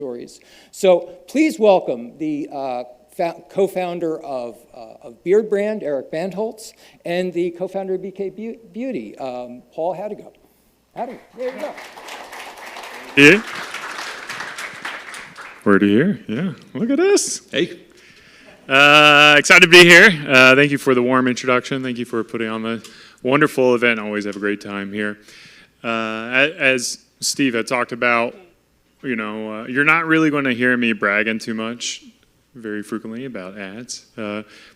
stories. So please welcome the co-founder of Beard Brand, Eric Bandholz, and the co-founder of BK Beauty, Paul Hadigo. Hadigo, there you go. Yeah. Word to hear. Yeah. Look at us. Hey. Excited to be here. Thank you for the warm introduction. Thank you for putting on the wonderful event. I always have a great time here. As Steve had talked about, you're not really going to hear me bragging too much very frequently about ads.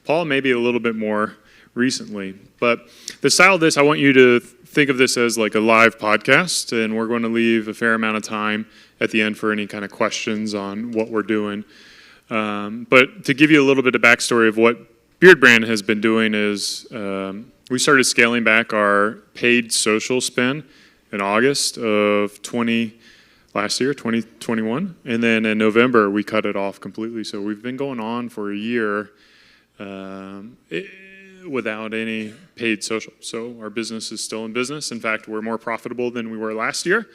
Paul, maybe a little bit more recently. But the style of this, I want you to think of this as like a live podcast, and we're going to leave a fair amount of time at the end for any kind of questions on what we're doing. But to give you a little bit of backstory of what Beard Brand has been doing is we started scaling back our paid social spend in August of 2021, and then in November we cut it off completely. So we've been going on for a year without any paid social. So our business is still in business. In fact, we're more profitable than we were last year,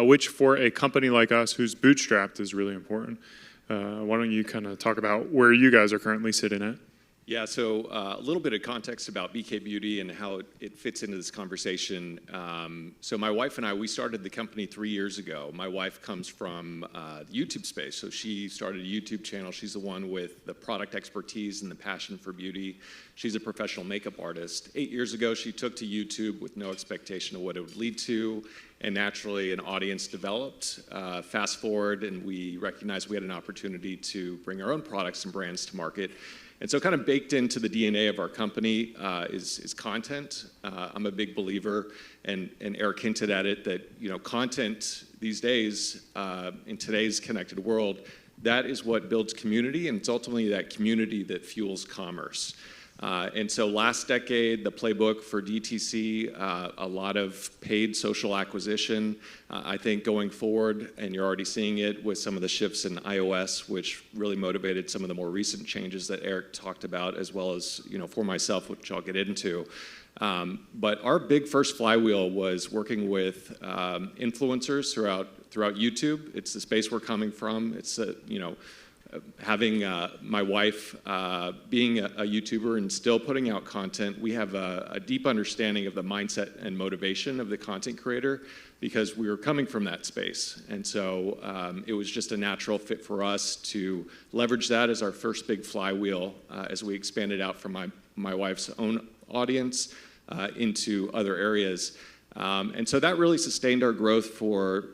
which for a company like us who's bootstrapped is really important. Why don't you kind of talk about where you guys are currently sitting at? Yeah, so a little bit of context about BK Beauty and how it fits into this conversation. So my wife and I, we started the company 3 years ago. My wife comes from the YouTube space, so she started a YouTube channel. She's the one with the product expertise and the passion for beauty. She's a professional makeup artist. 8 years ago, she took to YouTube with no expectation of what it would lead to, and naturally an audience developed. Fast forward, and we recognized we had an opportunity to bring our own products and brands to market. And so kind of baked into the DNA of our company is content. I'm a big believer, and Eric hinted at it, that content these days, in today's connected world, that is what builds community, and it's ultimately that community that fuels commerce. And so last decade, the playbook for DTC, a lot of paid social acquisition. I think going forward, and you're already seeing it with some of the shifts in iOS, which really motivated some of the more recent changes that Eric talked about, as well as for myself, which I'll get into. But our big first flywheel was working with influencers throughout YouTube. It's the space we're coming from. It's having my wife being a YouTuber and still putting out content, we have a deep understanding of the mindset and motivation of the content creator, because we were coming from that space. And so it was just a natural fit for us to leverage that as our first big flywheel as we expanded out from my wife's own audience into other areas. And so that really sustained our growth for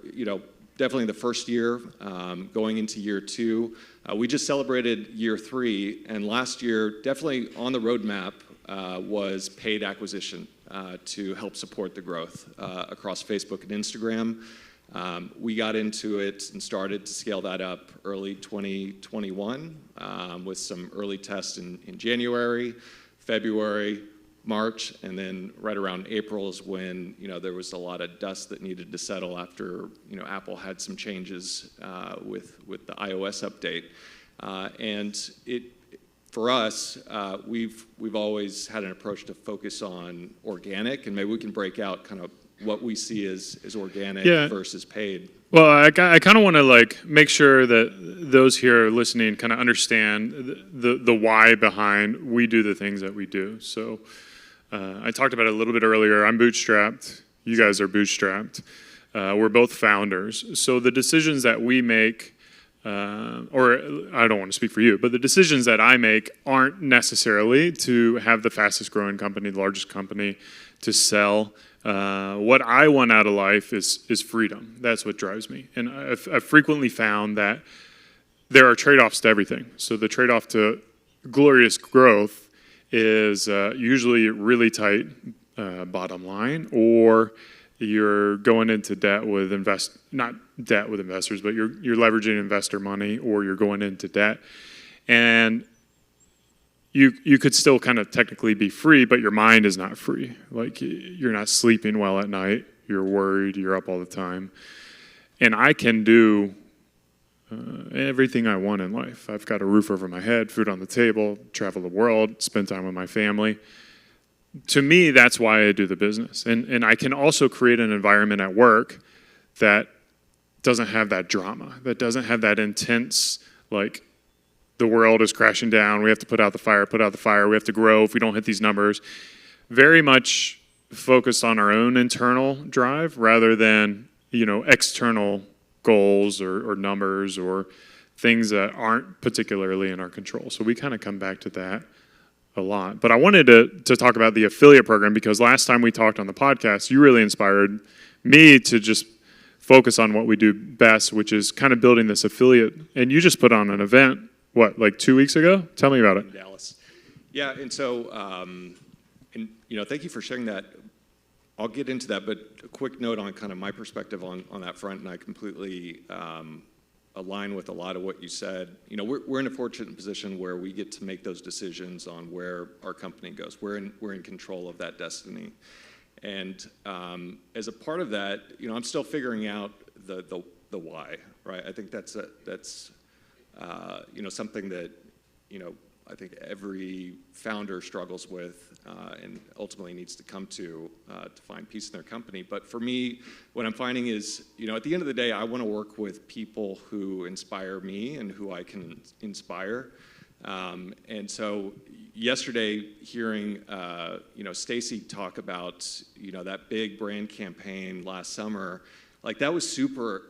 definitely the first year, going into year 2. We just celebrated year 3, and last year, definitely on the roadmap, was paid acquisition to help support the growth across Facebook and Instagram. We got into it and started to scale that up early 2021 with some early tests in January, February, March, and then right around April is when there was a lot of dust that needed to settle after Apple had some changes with the iOS update, and for us we've always had an approach to focus on organic, and maybe we can break out kind of what we see as organic versus paid. Well, I kind of want to make sure that those here listening kind of understand the why behind we do the things that we do. So I talked about it a little bit earlier. I'm bootstrapped. You guys are bootstrapped. We're both founders. So the decisions that we make, or I don't want to speak for you, but the decisions that I make aren't necessarily to have the fastest growing company, the largest company, to sell. What I want out of life is freedom. That's what drives me. And I've frequently found that there are trade-offs to everything. So the trade-off to glorious growth is usually really tight bottom line, or you're going into debt with not debt with investors, but you're leveraging investor money, or you're going into debt. And you could still kind of technically be free, but your mind is not free. Like, you're not sleeping well at night, you're worried, you're up all the time. And I can do everything I want in life. I've got a roof over my head, food on the table, travel the world, spend time with my family. To me, that's why I do the business. And I can also create an environment at work that doesn't have that drama, that doesn't have that intense, like, the world is crashing down, we have to put out the fire, we have to grow if we don't hit these numbers. Very much focused on our own internal drive rather than, external goals or numbers or things that aren't particularly in our control. So we kind of come back to that a lot. But I wanted to talk about the affiliate program because last time we talked on the podcast, you really inspired me to just focus on what we do best, which is kind of building this affiliate. And you just put on an event, like 2 weeks ago? Tell me about it. In Dallas. Yeah, and so, thank you for sharing that. I'll get into that, but a quick note on kind of my perspective on that front, and I completely align with a lot of what you said. We're in a fortunate position where we get to make those decisions on where our company goes. We're in control of that destiny. And as a part of that, I'm still figuring out the why, right? I think that's something that, I think every founder struggles with and ultimately needs to come to find peace in their company. But for me, what I'm finding is, at the end of the day, I want to work with people who inspire me and who I can inspire. And so yesterday, hearing, Stacy talk about, that big brand campaign last summer, like that was super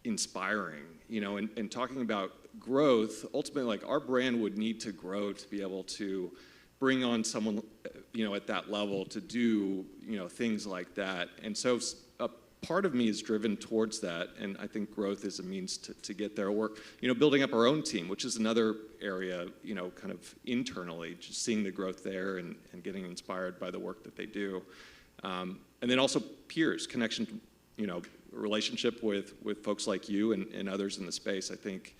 inspiring, and talking about growth, ultimately, like our brand would need to grow to be able to bring on someone, at that level to do, things like that. And so a part of me is driven towards that, and I think growth is a means to get there. Or, building up our own team, which is another area, kind of internally, just seeing the growth there and getting inspired by the work that they do. And then also peers, connection, relationship with folks like you and others in the space. I think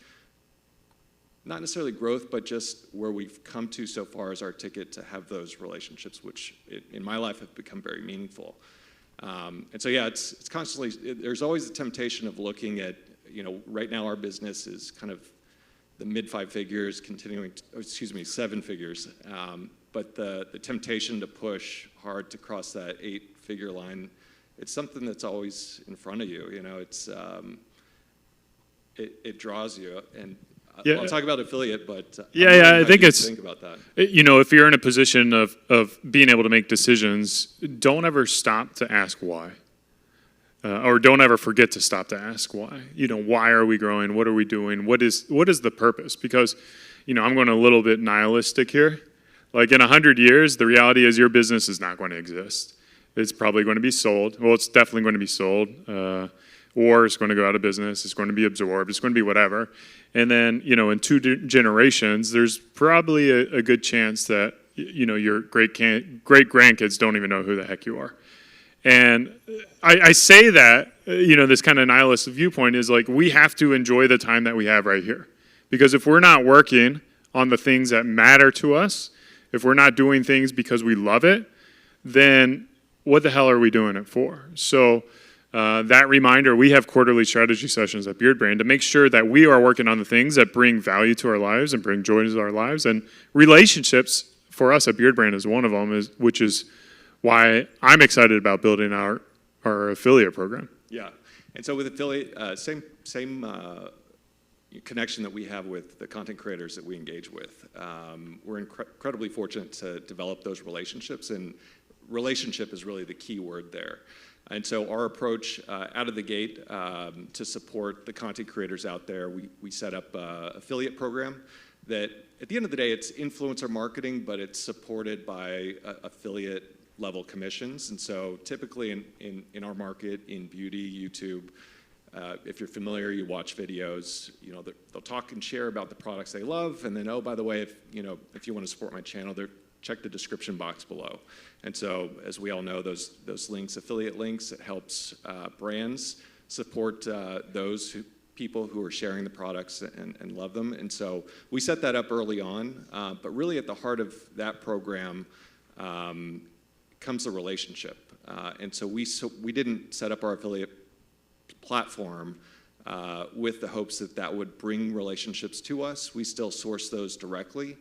not necessarily growth, but just where we've come to so far as our ticket to have those relationships, which in my life have become very meaningful. And so, yeah, it's constantly, there's always the temptation of looking at, right now our business is kind of the mid 5 figures, seven figures. But the temptation to push hard to cross that 8-figure line, it's something that's always in front of you. It draws you. And yeah. I'll talk about affiliate, but I think it's think about that. If you're in a position of being able to make decisions, don't ever stop to ask why, or don't ever forget to stop to ask why. Why are we growing? What are we doing? What is the purpose? Because I'm going a little bit nihilistic here. Like in 100 years, the reality is your business is not going to exist. It's probably going to be sold. Well, it's definitely going to be sold. Or it's going to go out of business, it's going to be absorbed, it's going to be whatever. And then, in 2 generations, there's probably a good chance that, your great-grandkids don't even know who the heck you are. And I say that, this kind of nihilist viewpoint is like, we have to enjoy the time that we have right here. Because if we're not working on the things that matter to us, if we're not doing things because we love it, then what the hell are we doing it for? So, that reminder, we have quarterly strategy sessions at Beard Brand to make sure that we are working on the things that bring value to our lives and bring joy to our lives. And relationships for us at Beard Brand is one of them, which is why I'm excited about building our affiliate program. Yeah, and so with affiliate, same connection that we have with the content creators that we engage with. We're incredibly fortunate to develop those relationships, and relationship is really the key word there. And so our approach out of the gate to support the content creators out there, we set up an affiliate program that at the end of the day, it's influencer marketing, but it's supported by affiliate level commissions. And so typically in our market, in beauty, YouTube, if you're familiar, you watch videos, they'll talk and share about the products they love. And then, oh, by the way, if you want to support my channel, check the description box below. And so, as we all know, those links, affiliate links, it helps brands support people who are sharing the products and love them. And so we set that up early on, but really at the heart of that program comes the relationship. And so we didn't set up our affiliate platform with the hopes that would bring relationships to us. We still source those directly.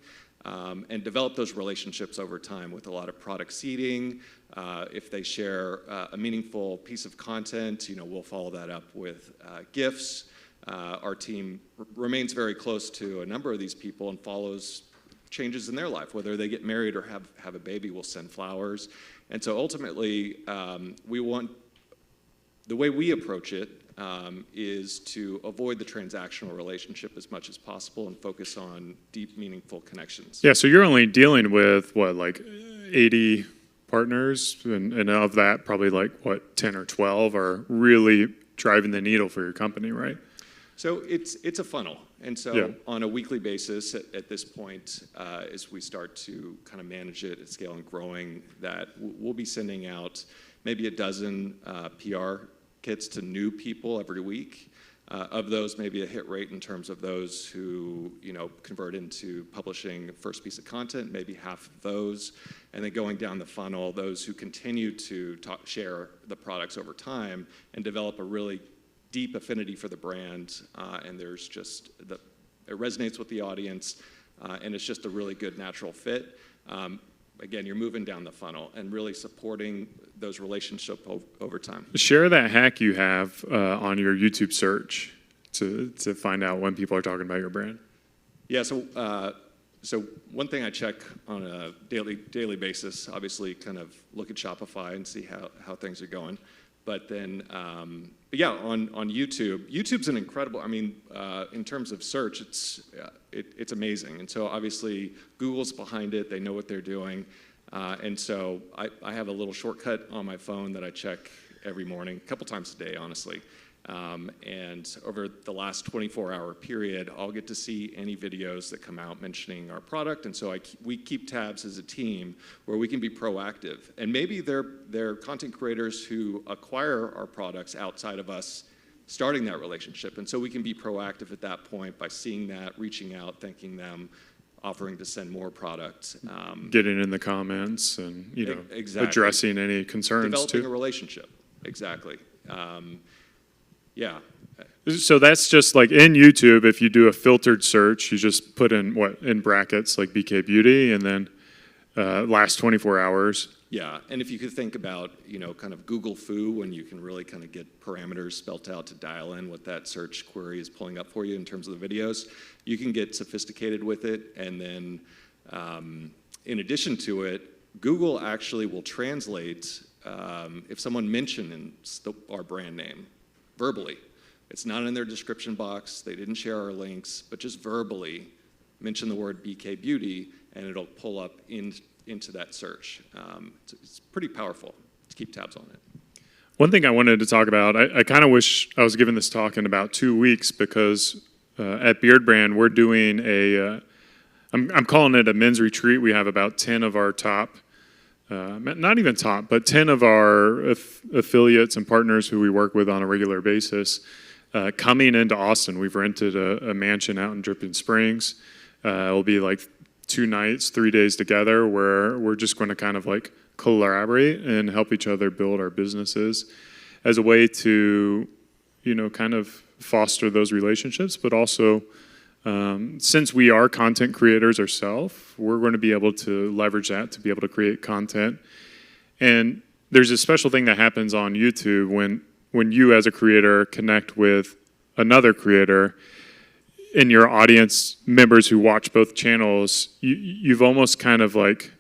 and develop those relationships over time with a lot of product seeding. If they share a meaningful piece of content, we'll follow that up with gifts. Our team remains very close to a number of these people and follows changes in their life. Whether they get married or have a baby, we'll send flowers. And so ultimately, the way we approach it is to avoid the transactional relationship as much as possible and focus on deep, meaningful connections. Yeah, so you're only dealing with, what, like 80 partners? And of that, probably 10 or 12 are really driving the needle for your company, right? So it's a funnel. And so on a weekly basis at this point, as we start to kind of manage it at scale and growing, that we'll be sending out maybe a dozen PR kits to new people every week. Of those, maybe a hit rate in terms of those who convert into publishing first piece of content, maybe half of those. And then going down the funnel, those who continue to share the products over time and develop a really deep affinity for the brand, and there's just it resonates with the audience, and it's just a really good natural fit. Again, you're moving down the funnel and really supporting those relationships over time. Share that hack you have on your YouTube search to find out when people are talking about your brand. Yeah, so one thing I check on a daily basis, obviously kind of look at Shopify and see how things are going. But then, on YouTube, YouTube's an incredible, in terms of search, it's amazing. And so obviously Google's behind it, they know what they're doing. And so I have a little shortcut on my phone that I check every morning, a couple times a day, honestly. And over the last 24-hour period, I'll get to see any videos that come out mentioning our product. And so we keep tabs as a team where we can be proactive. And maybe they're content creators who acquire our products outside of us starting that relationship. And so we can be proactive at that point by seeing that, reaching out, thanking them, offering to send more products. Getting in the comments and exactly. Addressing any concerns Developing a relationship, exactly. Yeah. So that's just like in YouTube, if you do a filtered search, you just put in in brackets like BK Beauty and then last 24 hours. Yeah, and if you could think about, kind of Google Foo, when you can really kind of get parameters spelt out to dial in what that search query is pulling up for you in terms of the videos, you can get sophisticated with it. And then in addition to it, Google actually will translate if someone mentions our brand name verbally. It's not in their description box, they didn't share our links, but just verbally mention the word BK Beauty and it'll pull up into that search. It's pretty powerful to keep tabs on it. One thing I wanted to talk about, I kind of wish I was giving this talk in about 2 weeks because at Beard Brand we're doing I'm calling it a men's retreat. We have about 10 of our top, not even top, but 10 of our affiliates and partners who we work with on a regular basis coming into Austin. We've rented a mansion out in Dripping Springs. It'll be like 2 nights, 3 days together where we're just going to kind of like collaborate and help each other build our businesses as a way to, kind of foster those relationships, but also since we are content creators ourselves, we're going to be able to leverage that to be able to create content. And there's a special thing that happens on YouTube when you as a creator connect with another creator and your audience members who watch both channels, you've almost kind of like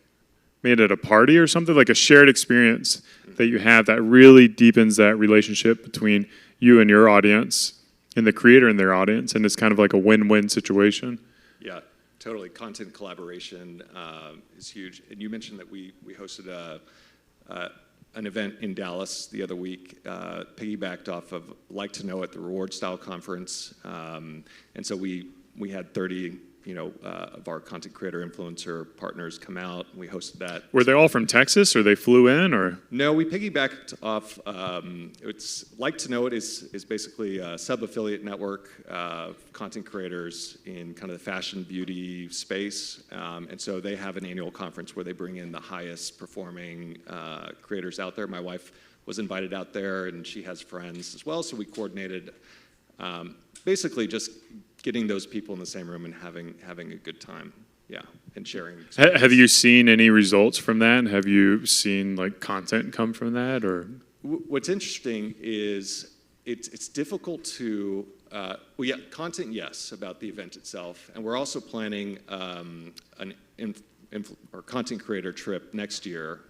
made it a party or something, like a shared experience that you have that really deepens that relationship between you and your audience and the creator and their audience, and it's kind of like a win-win situation. Yeah, totally. Content collaboration is huge. And you mentioned that we hosted an event in Dallas the other week, piggybacked off of Like to Know at the Reward Style Conference. And so we had 30 of our content creator influencer partners come out. We hosted that. Were they all from Texas, or they flew in, or? No, we piggybacked off. It's Like to Know It is basically a sub-affiliate network of content creators in kind of the fashion beauty space, and so they have an annual conference where they bring in the highest performing creators out there. My wife was invited out there, and she has friends as well. So we coordinated, basically just getting those people in the same room and having a good time. yeah, and sharing. Have you seen any results from that? Have you seen like content come from that, or? What's interesting is it's difficult to, well, yeah, content, yes, about the event itself. And we're also planning or content creator trip next year,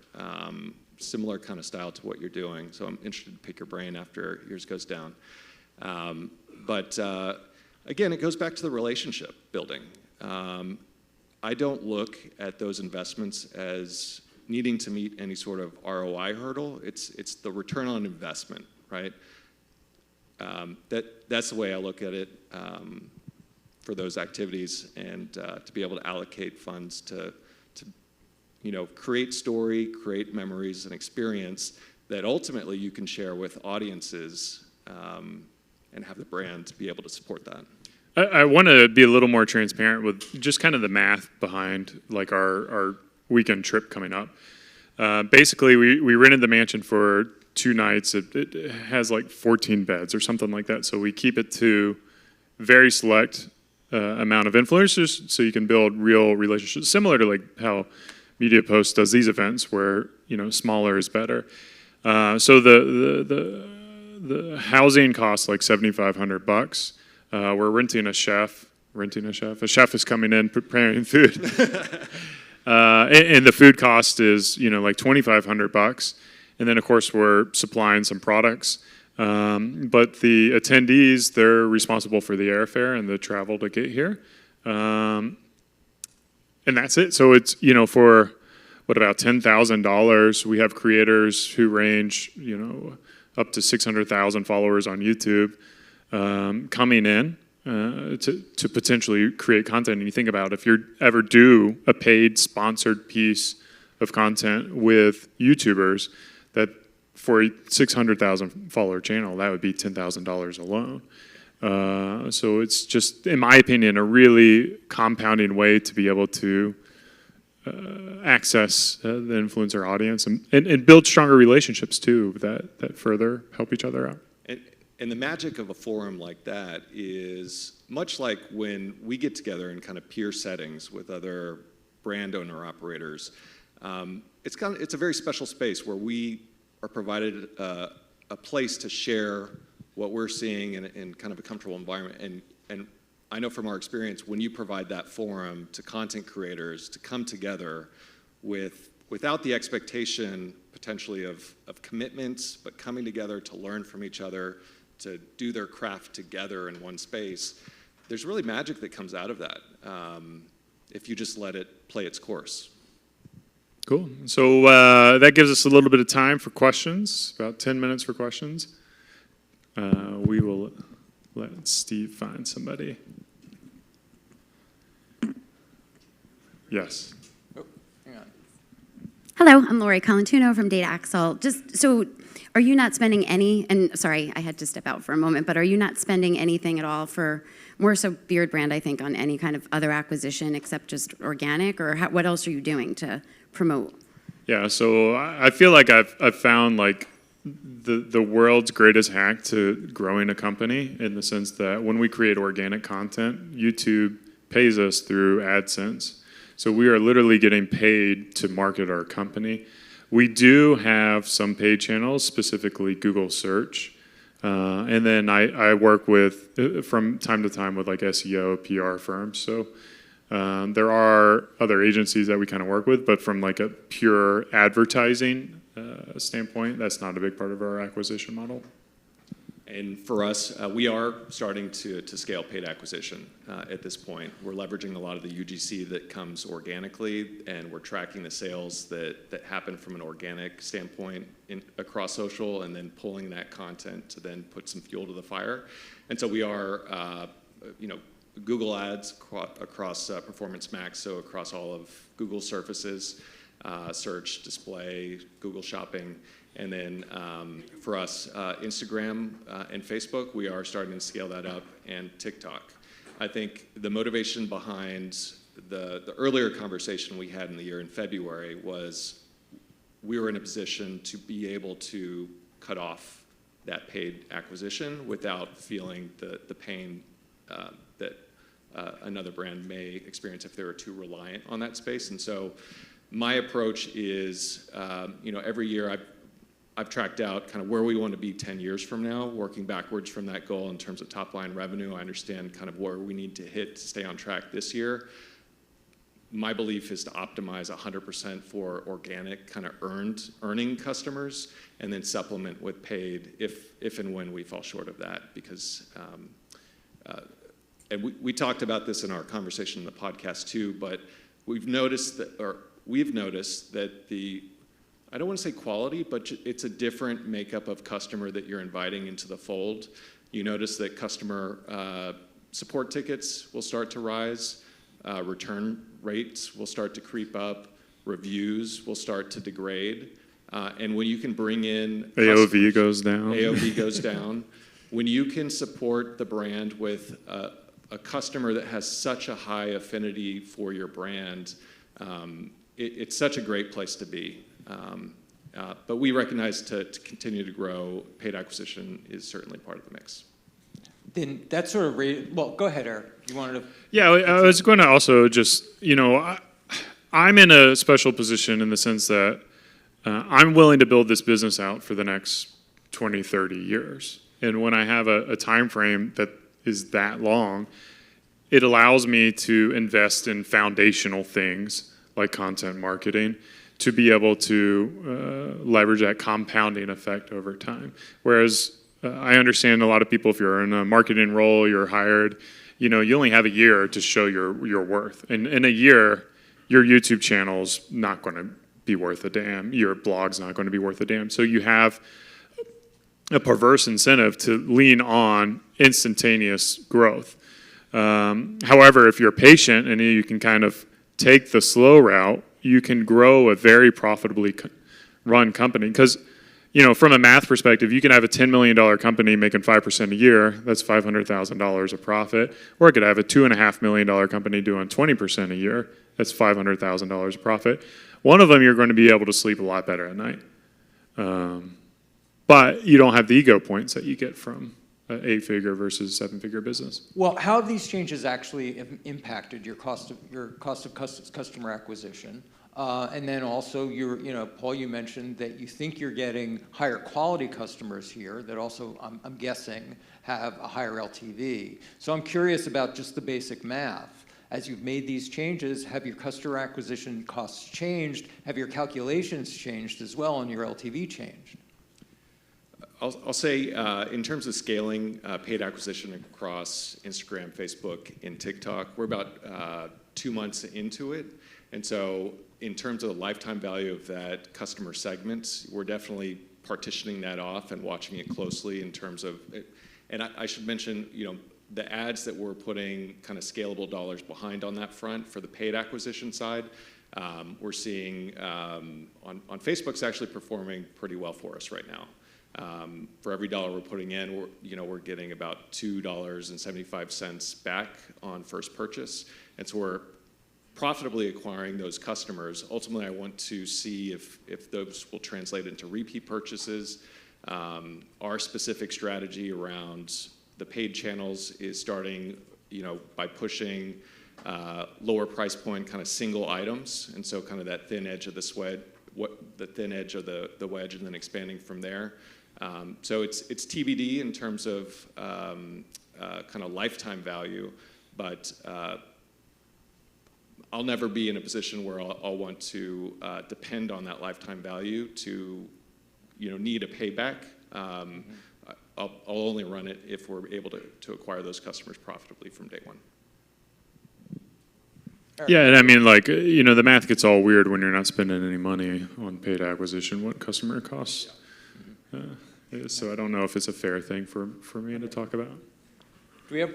similar kind of style to what you're doing. So I'm interested to pick your brain after yours goes down. But again, it goes back to the relationship building. I don't look at those investments as needing to meet any sort of ROI hurdle. It's the return on investment, right? That's the way I look at it for those activities, and to be able to allocate funds to create story, create memories and experience that ultimately you can share with audiences, and have the brand be able to support that. I want to be a little more transparent with just kind of the math behind like our weekend trip coming up. Basically, we rented the mansion for 2 nights. It has like 14 beds or something like that. So we keep it to very select amount of influencers, so you can build real relationships, similar to like how Media Post does these events, where smaller is better. So the housing costs like $7,500. We're renting a chef. A chef is coming in preparing food. And the food cost is like $2,500, and then of course we're supplying some products. But the attendees, they're responsible for the airfare and the travel to get here, and that's it. So it's for what, about $10,000. We have creators who range up to 600,000 followers on YouTube coming in. To potentially create content. And you think about, if you ever do a paid sponsored piece of content with YouTubers, that for a 600,000 follower channel, that would be $10,000 alone. So it's just, in my opinion, a really compounding way to be able to access the influencer audience and build stronger relationships too that further help each other out. And the magic of a forum like that is much like when we get together in kind of peer settings with other brand owner operators. It's a very special space where we are provided a place to share what we're seeing in kind of a comfortable environment. And I know from our experience, when you provide that forum to content creators to come together without the expectation potentially of commitments, but coming together to learn from each other, to do their craft together in one space, there's really magic that comes out of that if you just let it play its course. Cool. So that gives us a little bit of time for questions, about 10 minutes for questions. We will let Steve find somebody. Yes. Oh, hang on. Hello, I'm Lori Colantuno from Data Axle. Just so, are you not spending any, and sorry, I had to step out for a moment, but are you not spending anything at all for, more so Beard Brand, I think, on any kind of other acquisition except just organic, or what else are you doing to promote? Yeah, so I feel like I've found like the world's greatest hack to growing a company, in the sense that when we create organic content, YouTube pays us through AdSense. So we are literally getting paid to market our company. We do have some paid channels, specifically Google Search. And then I work with, from time to time, with like SEO, PR firms. So there are other agencies that we kind of work with, but from like a pure advertising standpoint, that's not a big part of our acquisition model. And for us, we are starting to scale paid acquisition at this point. We're leveraging a lot of the UGC that comes organically, and we're tracking the sales that happen from an organic standpoint across social, and then pulling that content to then put some fuel to the fire. And so we are, Google Ads across Performance Max, so across all of Google surfaces, search, display, Google Shopping. And then for us, Instagram and Facebook, we are starting to scale that up, and TikTok. I think the motivation behind the earlier conversation we had in the year in February was we were in a position to be able to cut off that paid acquisition without feeling the pain that another brand may experience if they were too reliant on that space. And so my approach is, every year I've tracked out kind of where we want to be 10 years from now, working backwards from that goal in terms of top line revenue. I understand kind of where we need to hit to stay on track this year. My belief is to optimize 100% for organic kind of earning customers, and then supplement with paid if and when we fall short of that. Because, and we talked about this in our conversation in the podcast too, but we've noticed that the, I don't want to say quality, but it's a different makeup of customer that you're inviting into the fold. You notice that customer support tickets will start to rise, return rates will start to creep up, reviews will start to degrade, and when you can bring in AOV goes down. AOV goes down. When you can support the brand with a customer that has such a high affinity for your brand, it's such a great place to be. But we recognize to continue to grow, paid acquisition is certainly part of the mix. Then that sort of well, go ahead, Eric. You wanted to? Yeah, I was going to also just, I'm in a special position in the sense that I'm willing to build this business out for the next 20, 30 years. And when I have a time frame that is that long, it allows me to invest in foundational things like content marketing to be able to leverage that compounding effect over time. Whereas I understand a lot of people, if you're in a marketing role, you're hired, you only have a year to show your worth. And in a year, your YouTube channel's not going to be worth a damn. Your blog's not going to be worth a damn. So you have a perverse incentive to lean on instantaneous growth. However, if you're patient and you can kind of take the slow route, you can grow a very profitably run company. Because, from a math perspective, you can have a $10 million company making 5% a year. That's $500,000 of profit. Or I could have a $2.5 million company doing 20% a year. That's $500,000 of profit. One of them, you're going to be able to sleep a lot better at night. But you don't have the ego points that you get from an 8-figure versus 7-figure business. Well, how have these changes actually impacted your cost of customer acquisition? And then also, Paul, you mentioned that you think you're getting higher quality customers here that also, I'm guessing, have a higher LTV. So I'm curious about just the basic math. As you've made these changes, have your customer acquisition costs changed? Have your calculations changed as well, and your LTV changed? I'll say, in terms of scaling paid acquisition across Instagram, Facebook, and TikTok, we're about 2 months into it. And so in terms of the lifetime value of that customer segment, we're definitely partitioning that off and watching it closely in terms of it. And I should mention, the ads that we're putting kind of scalable dollars behind on that front for the paid acquisition side, we're seeing on Facebook's actually performing pretty well for us right now. For every dollar we're putting in, we're getting about $2.75 back on first purchase, and so we're profitably acquiring those customers. Ultimately, I want to see if those will translate into repeat purchases. Our specific strategy around the paid channels is starting, by pushing lower price point kind of single items, and so kind of that thin edge of the thin edge of the wedge, and then expanding from there. So it's TBD in terms of kind of lifetime value, but I'll never be in a position where I'll want to depend on that lifetime value to need a payback. I'll only run it if we're able to acquire those customers profitably from day one. Yeah, and I mean, the math gets all weird when you're not spending any money on paid acquisition, what customer costs is. So I don't know if it's a fair thing for me to talk about. Do we have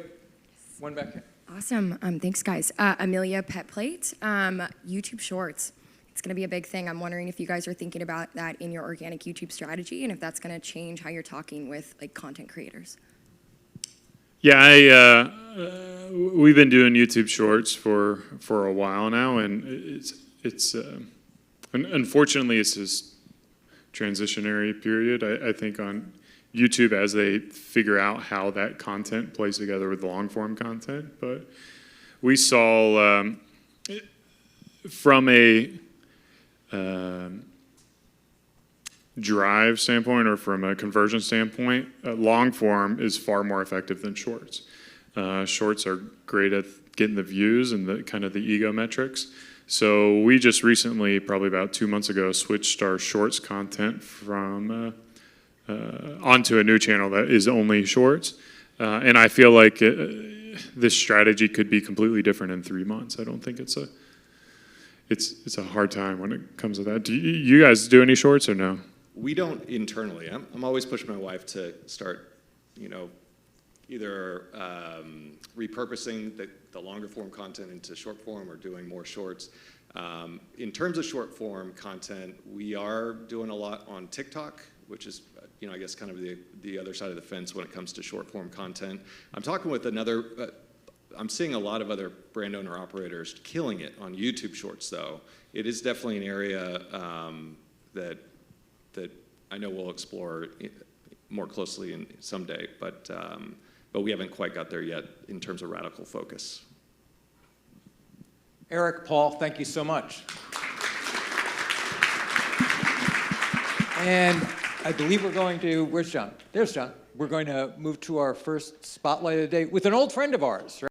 one back here? Awesome. Thanks, guys. Amelia Pet Plate, YouTube Shorts. It's going to be a big thing. I'm wondering if you guys are thinking about that in your organic YouTube strategy, and if that's going to change how you're talking with content creators. Yeah, we've been doing YouTube Shorts for a while now, and it's unfortunately it's this transitionary period. I think on YouTube as they figure out how that content plays together with the long form content, but we saw from a drive standpoint or from a conversion standpoint, long form is far more effective than shorts. Shorts are great at getting the views and the kind of the ego metrics. So we just recently, probably about 2 months ago, switched our shorts content from onto a new channel that is only shorts. And I feel like this strategy could be completely different in 3 months. I don't think it's a hard time when it comes to that. Do you guys do any shorts or no? We don't internally. I'm always pushing my wife to start, either repurposing the longer form content into short form or doing more shorts. In terms of short form content, we are doing a lot on TikTok, which is, I guess kind of the other side of the fence when it comes to short form content. I'm talking with I'm seeing a lot of other brand owner operators killing it on YouTube Shorts, though. It is definitely an area that I know we'll explore more closely someday, but we haven't quite got there yet in terms of radical focus. Eric, Paul, thank you so much. And I believe we're going to, where's John? There's John. We're going to move to our first spotlight of the day with an old friend of ours, right?